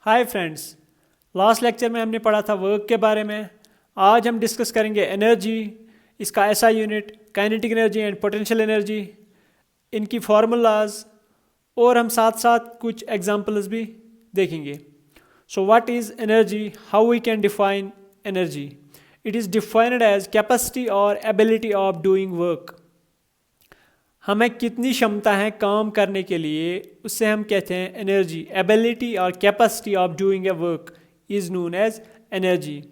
Hi friends. Last lecture में हमने पढ़ा था वर्क के बारे में। आज हम डिस्कस करेंगे एनर्जी, इसका SI unit, kinetic energy and potential energy, इनकी फार्मूलाज, और हम साथ साथ कुछ एग्जांपल्स भी देखेंगे। So what is energy, how we can define energy. It is defined as capacity और एबिलिटी ऑफ डूइंग वर्क। हमें कितनी क्षमता है काम करने के लिए, उससे हम कहते हैं एनर्जी। एबिलिटी और capacity of doing a work is known as energy.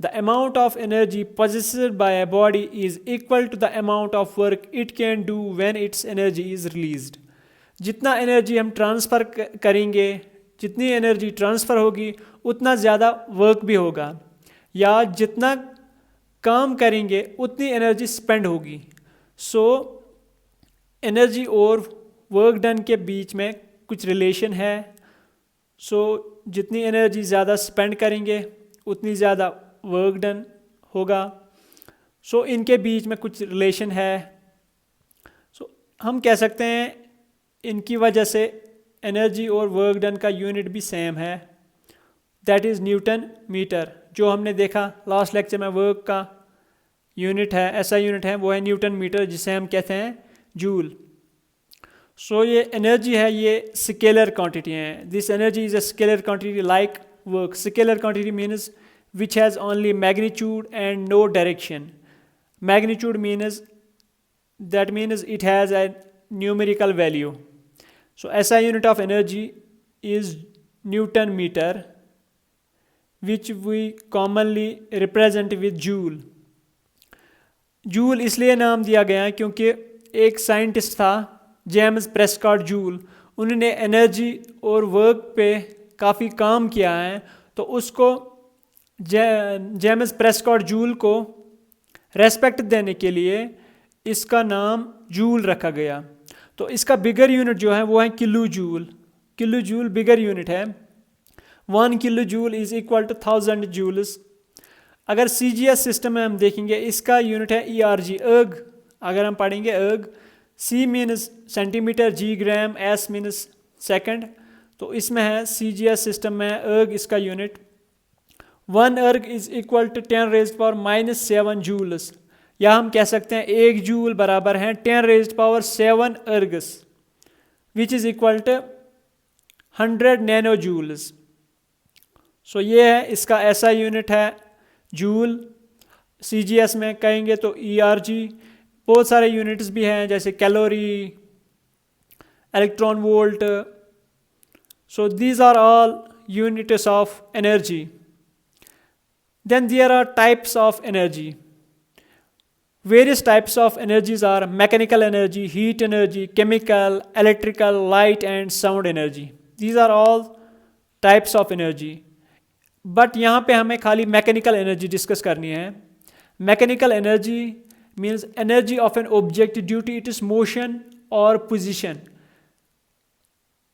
The amount of energy possessed by a body is equal to the amount of work it can do when its energy is released। जितना energy हम transfer करेंगे, जितनी energy transfer होगी उतना ज़्यादा work भी होगा, या जितना काम करेंगे उतनी एनर्जी स्पेंड होगी। सो एनर्जी और वर्क डन के बीच में कुछ रिलेशन है। जितनी एनर्जी ज़्यादा स्पेंड करेंगे उतनी ज़्यादा वर्क डन होगा। इनके बीच में कुछ रिलेशन है। हम कह सकते हैं इनकी वजह से एनर्जी और वर्क डन का यूनिट भी सेम है, दैट इज़ न्यूटन मीटर। जो हमने देखा लास्ट लेक्चर में, वर्क का यूनिट है, ऐसा यूनिट है, वो है न्यूटन मीटर, जिसे हम कहते हैं जूल। ये एनर्जी है, ये स्केलर क्वांटिटी है। This energy is a scalar quantity like work. Scalar quantity means which has only magnitude and no direction. Magnitude means it has a numerical value. SI unit of energy is Newton meter, which we commonly represent with joule. Joule इसलिए नाम दिया गया है क्योंकि एक scientist था, James Prescott joule. उन्होंने energy और वर्क पे काफ़ी काम किया है, तो उसको जेम्स प्रेस्कॉट जूल को रेस्पेक्ट देने के लिए इसका नाम जूल रखा गया। तो इसका बिगर यूनिट जो है वो है kilo joule. Kilo joule bigger unit है। 1 किलो जूल इज इक्वल टू 1000 जूल्स। अगर CGS सिस्टम में हम देखेंगे, इसका यूनिट है ERG, अर्ग। अगर हम पढ़ेंगे अर्ग, C मीन्स सेंटीमीटर, G ग्राम, S मीन्स सेकंड। तो इसमें है CGS सिस्टम में अर्ग, इसका यूनिट 1 अर्ग इज इक्वल टू 10⁻⁻7 जूल्स, या हम कह सकते हैं 1 जूल बराबर है 10⁻7 ergs, which is equal to 100 nano joules. ये है इसका ऐसा यूनिट है जूल। CGS में कहेंगे तो ERG। बहुत सारे यूनिट्स भी हैं जैसे calorie, electron volt. These are all units of energy. Then there are types of energy. Various types of energies are mechanical energy, heat energy, chemical, electrical, light and sound energy. These are all types of energy. But यहाँ पे हमें खाली mechanical energy discuss करनी है। Mechanical energy means energy of an object due to its motion or position.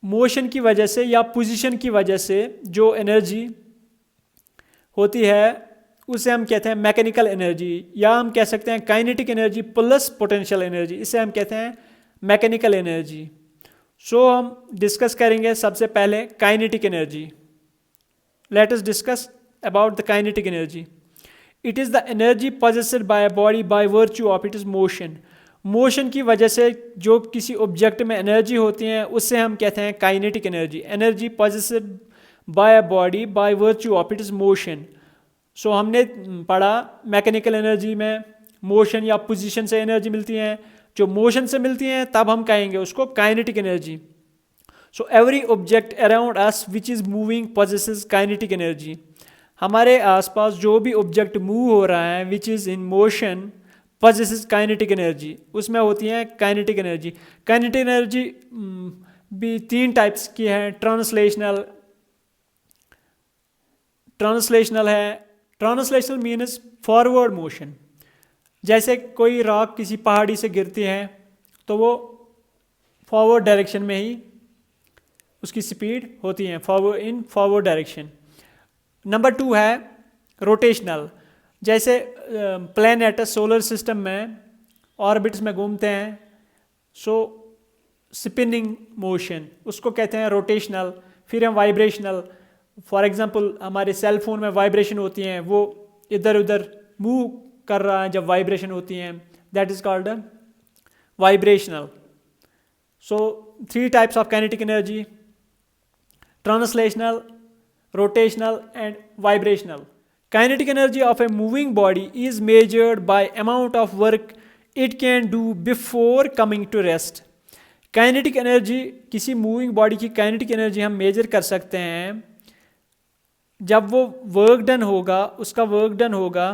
Motion की वजह से या position की वजह से जो energy होती है उसे हम कहते हैं मैकेनिकल एनर्जी, या हम कह सकते हैं kinetic energy plus potential energy, इसे हम कहते हैं मैकेनिकल एनर्जी। हम डिस्कस करेंगे सबसे पहले kinetic energy. Let us discuss about the kinetic energy. It is the energy possessed by a body by virtue of its motion. Motion की वजह से जो किसी ऑब्जेक्ट में एनर्जी होती है उससे हम कहते हैं kinetic energy. Energy possessed by a body by virtue of its motion. हमने पढ़ा मैकेनिकल एनर्जी में मोशन या पोजीशन से एनर्जी मिलती है। जो मोशन से मिलती हैं तब हम कहेंगे उसको kinetic energy. Every object around us which is moving possesses kinetic energy. हमारे आसपास जो भी ऑब्जेक्ट मूव हो रहा है which is in motion possesses kinetic energy, उसमें होती है काइनेटिक एनर्जी। काइनेटिक एनर्जी भी 3 टाइप्स की है। ट्रांसलेशनल है। Translational means forward motion. जैसे कोई रॉक किसी पहाड़ी से गिरती है तो वो फॉरवर्ड डायरेक्शन में ही उसकी स्पीड होती है, फॉरवर्ड डायरेक्शन। नंबर 2 है रोटेशनल। जैसे प्लैनेट सोलर सिस्टम में ऑर्बिट्स में घूमते हैं, स्पिनिंग मोशन, उसको कहते हैं रोटेशनल। फिर हम वाइब्रेशनल। फॉर एग्जांपल हमारे सेल फोन में वाइब्रेशन होती हैं, वो इधर उधर मूव कर रहा है जब वाइब्रेशन होती हैं, that is called vibrational. So 3 types of kinetic energy: translational, rotational and vibrational. Kinetic energy of a moving body is measured by amount of work it can do before coming to rest. Kinetic energy, किसी moving body की kinetic energy हम measure कर सकते हैं जब वो work done होगा, उसका वर्क डन होगा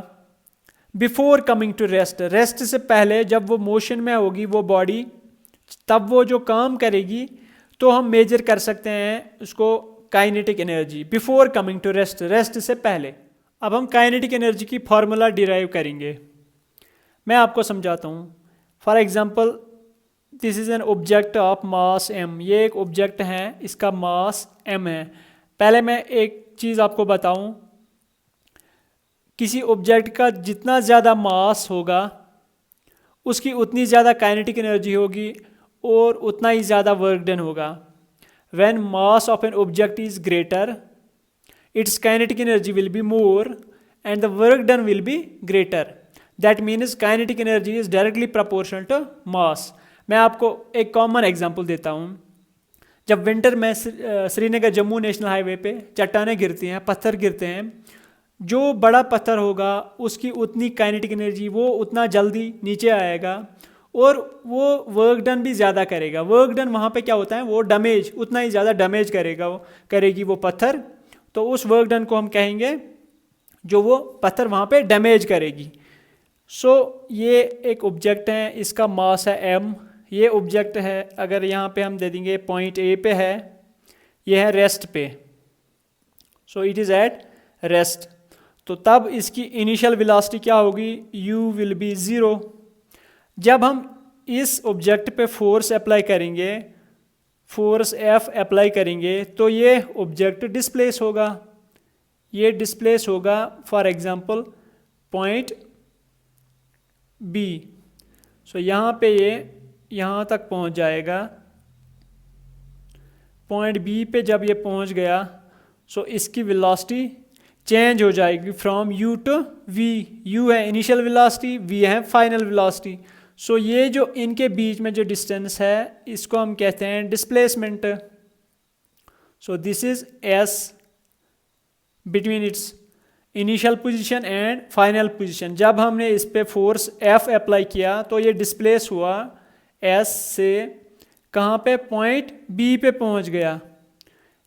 before coming to rest, rest से पहले जब वो मोशन में होगी वो बॉडी, तब वो जो काम करेगी तो हम मेजर कर सकते हैं उसको kinetic energy before coming to rest, rest से पहले. अब हम काइनेटिक एनर्जी की फार्मूला डिराइव करेंगे. मैं आपको समझाता हूँ. For example this is an object of mass m. ये एक ऑब्जेक्ट है, इसका मास m है. पहले मैं एक चीज़ आपको बताऊँ, किसी ऑब्जेक्ट का जितना ज़्यादा मास होगा उसकी उतनी ज़्यादा काइनेटिक एनर्जी होगी और उतना ही ज़्यादा वर्क डन होगा. When mass of an object is greater, its kinetic energy will be more and the work done will be greater. That means kinetic energy is directly proportional to mass. मैं आपको एक common example देता हूँ. जब winter में Srinagar Jammu national highway पे चट्टानें गिरती हैं, पत्थर गिरते हैं, जो बड़ा पत्थर होगा उसकी उतनी काइनेटिक एनर्जी, वो उतना जल्दी नीचे आएगा और वो वर्क डन भी ज़्यादा करेगा. वर्क डन वहाँ पे क्या होता है, वो डैमेज, उतना ही ज़्यादा डैमेज करेगी वो पत्थर. तो उस वर्क डन को हम कहेंगे जो वो पत्थर वहाँ पे डैमेज करेगी. सो ये एक ऑब्जेक्ट है, इसका मास है m. ये ऑब्जेक्ट है, अगर यहाँ पे हम दे देंगे पॉइंट A पे है, ये है रेस्ट पे. So it is at rest. तो तब इसकी इनिशियल वेलोसिटी क्या होगी, u विल बी 0. जब हम इस ऑब्जेक्ट पे फोर्स अप्लाई करेंगे, फोर्स F अप्लाई करेंगे, तो ये ऑब्जेक्ट डिस्प्लेस होगा. ये डिस्प्लेस होगा फॉर एग्जांपल पॉइंट B. सो यहाँ पे ये यहाँ तक पहुँच जाएगा. पॉइंट B पे जब ये पहुँच गया, सो इसकी वेलोसिटी चेंज हो जाएगी from u to v. u है इनिशियल वेलोसिटी, v है फाइनल वेलोसिटी. सो ये जो इनके बीच में जो डिस्टेंस है इसको हम कहते हैं displacement. So this is s between its initial position and final position. जब हमने इस पे फोर्स F अप्लाई किया तो ये डिस्प्लेस हुआ S से कहाँ पे, पॉइंट B पे पहुँच गया.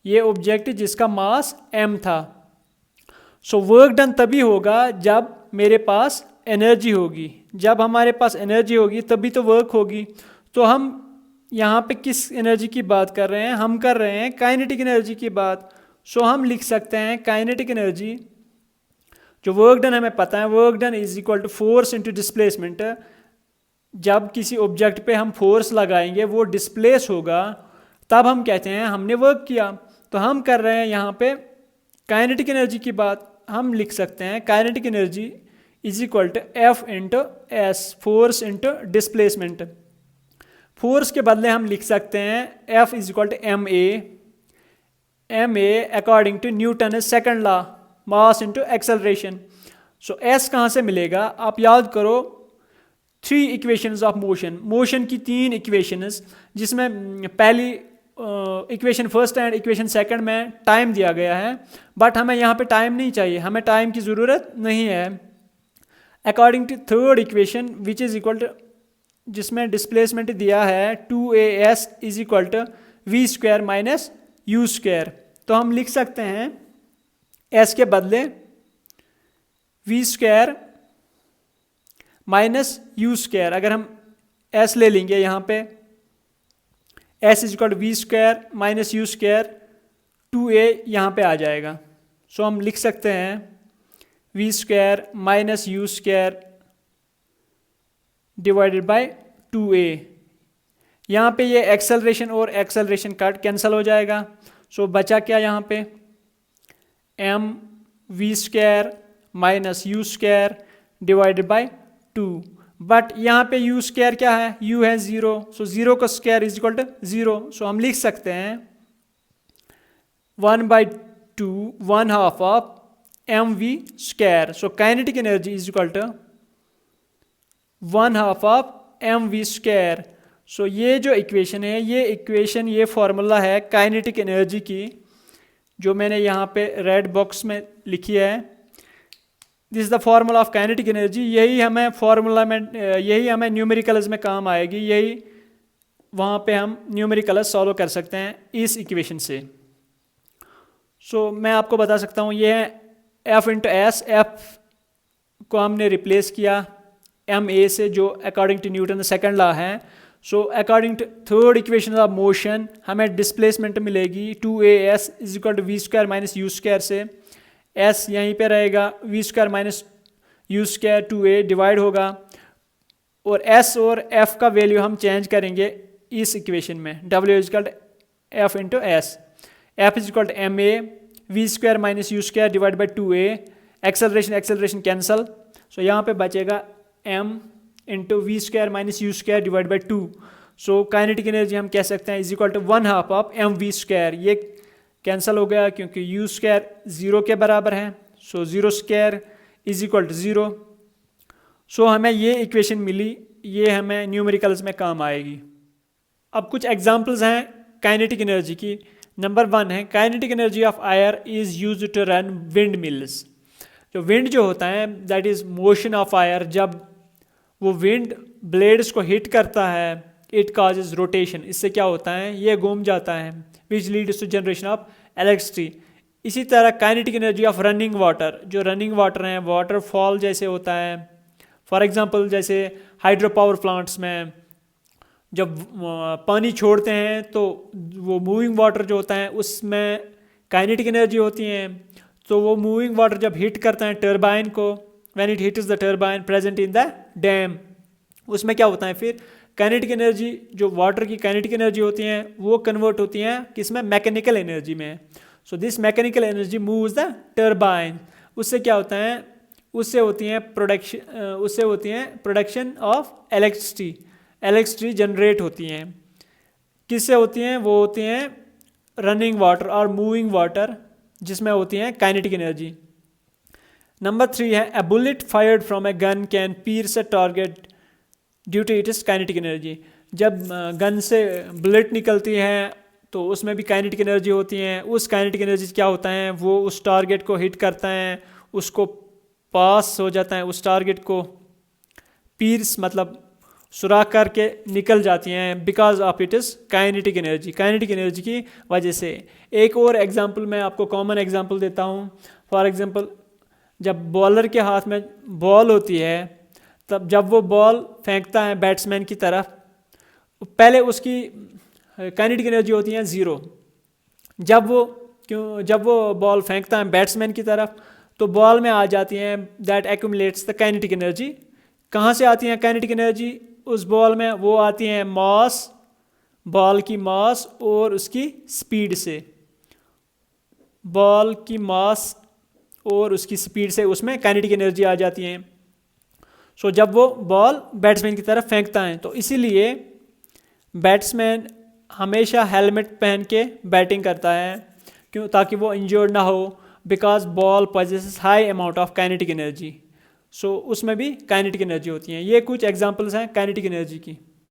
ये ऑब्जेक्ट जिसका मास m था. सो वर्क डन तभी होगा जब मेरे पास एनर्जी होगी. जब हमारे पास एनर्जी होगी तभी तो वर्क होगी. तो हम यहाँ पे किस एनर्जी की बात कर रहे हैं, हम कर रहे हैं काइनेटिक एनर्जी की बात. सो हम लिख सकते हैं काइनेटिक एनर्जी, जो वर्क डन हमें पता है, work done is equal to force into displacement. जब किसी ऑब्जेक्ट पे हम फोर्स लगाएंगे वो डिस्प्लेस होगा, तब हम कहते हैं हमने वर्क किया. तो हम कर रहे हैं यहाँ पे काइनेटिक एनर्जी की बात. हम लिख सकते हैं kinetic energy is equal to F into S, force into displacement. Force के बदले हम लिख सकते हैं F is equal to ma according to Newton second law, mass into acceleration. So S कहाँ से मिलेगा, आप याद करो 3 इक्वेशंस ऑफ मोशन. मोशन की 3 इक्वेशंस, जिसमें पहली equation first and equation second में टाइम दिया गया है, बट हमें यहाँ पे टाइम नहीं चाहिए, हमें टाइम की ज़रूरत नहीं है. According to third equation which is equal to, जिसमें डिस्प्लेसमेंट दिया है 2as is equal to v square minus u square. तो हम लिख सकते हैं s के बदले v square minus u square. अगर हम s ले लेंगे यहाँ पे, s is equal to we square minus you square, 2a यहाँ पे आ जाएगा. सो हम लिख सकते हैं v square minus you square divided by 2a. यहाँ पे ये एक्सेलरेशन और एक्सेलरेशन कट कैंसिल हो जाएगा. सो बचा क्या यहाँ पे, m v square minus you square divided by 2. But यहाँ पे u स्क्वायर क्या है, u है 0. सो 0 का स्क्वायर इज इक्वल टू 0. सो हम लिख सकते हैं 1 by to 1/2 of mv square. So kinetic energy is equal to 1/2 of mv square. सो ये जो इक्वेशन है, ये फार्मूला है काइनेटिक एनर्जी की, जो मैंने यहाँ पे रेड बॉक्स में लिखी है. This is the formula of kinetic energy. यही हमें न्यूमेरिकल्स में काम आएगी. यही वहाँ पे हम न्यूमेरिकल्स सॉल्व कर सकते हैं इस इक्वेशन से. सो मैं आपको बता सकता हूँ, ये है F इंटू एस. एफ को हमने रिप्लेस किया एम ए से, जो according to Newton second law है. So according to third equation of motion हमें डिस्प्लेसमेंट मिलेगी 2as is equal to we square minus you square से. s यहीं पे रहेगा, V square minus you square 2a divide होगा, और s और f का वैल्यू हम चेंज करेंगे इस इक्वेशन में. w is equal to f into S. f is equal to M A V square minus you square divide by 2a. Acceleration cancel. So यहाँ पे बचेगा m into V square minus you square divide by 2. So kinetic energy हम कह सकते हैं is equal to 1/2 of M V square. ये cancel हो गया क्योंकि यू स्क्वायर 0 के बराबर है. So 0 square is equal to 0. So हमें ये इक्वेशन मिली, ये हमें न्यूमेरिकल्स में काम आएगी. अब कुछ एग्जांपल्स हैं काइनेटिक एनर्जी की. नंबर 1 है kinetic energy of air is used to run wind mills. जो विंड जो होता है that is motion of air. जब वो विंड ब्लेड्स को हिट करता है, इट काजेज रोटेशन. इससे क्या होता है, ये घूम जाता है, which leads to generation of electricity. इसी तरह kinetic energy of running water. जो रनिंग वाटर हैं, वाटरफॉल जैसे होता है. फॉर एग्जांपल जैसे हाइड्रो पावर प्लांट्स में जब पानी छोड़ते हैं तो वो मूविंग वाटर जो होता है उसमें काइनेटिक एनर्जी होती है. तो वो मूविंग वाटर जब हिट करता है टर्बाइन को, when it hits the turbine present in the dam, उसमें क्या होता है फिर काइनेटिक एनर्जी, जो वाटर की काइनेटिक एनर्जी होती हैं वो कन्वर्ट होती हैं किसमें, मैकेनिकल एनर्जी में. So this mechanical energy moves the turbine. उससे क्या होता है, उससे होती हैं production of electricity. Electricity generate होती हैं. किससे होती हैं, वो होती हैं रनिंग वाटर और मूविंग वाटर, जिसमें होती हैं काइनेटिक एनर्जी. नंबर 3 है a bullet fired from a gun can pierce a target due to its kinetic energy. जब गन से बुलेट निकलती है तो उसमें भी काइनेटिक एनर्जी होती है. उस काइनेटिक एनर्जी क्या होता है, वो उस टारगेट को हिट करता है, उसको पास हो जाता है, उस टारगेट को पीर्स मतलब सुराख करके निकल जाती हैं because of it is kinetic energy. Kinetic energy की वजह से. एक और एग्जांपल मैं आपको कॉमन एग्जांपल देता हूँ. फॉर एग्जांपल जब बॉलर के हाथ में बॉल होती है, तब जब वो बॉल फेंकता है बैट्समैन की तरफ, पहले उसकी काइनेटिक एनर्जी होती है 0. जब वो बॉल फेंकता है बैट्समैन की तरफ तो बॉल में आ जाती हैं that accumulates the kinetic energy. कहाँ से आती हैं काइनेटिक एनर्जी उस बॉल में, वो आती हैं मास, बॉल की मास और उसकी स्पीड से. बॉल की मास और उसकी स्पीड से उसमें काइनेटिक एनर्जी आ जाती है. सो जब वो बॉल बैट्समैन की तरफ फेंकता है, तो इसीलिए बैट्समैन हमेशा हेलमेट पहन के बैटिंग करता है, क्यों, ताकि वो इंजर्ड ना हो, because ball possesses high amount of kinetic energy. So उसमें भी काइनेटिक एनर्जी होती है. ये कुछ एग्जांपल्स हैं काइनेटिक एनर्जी की.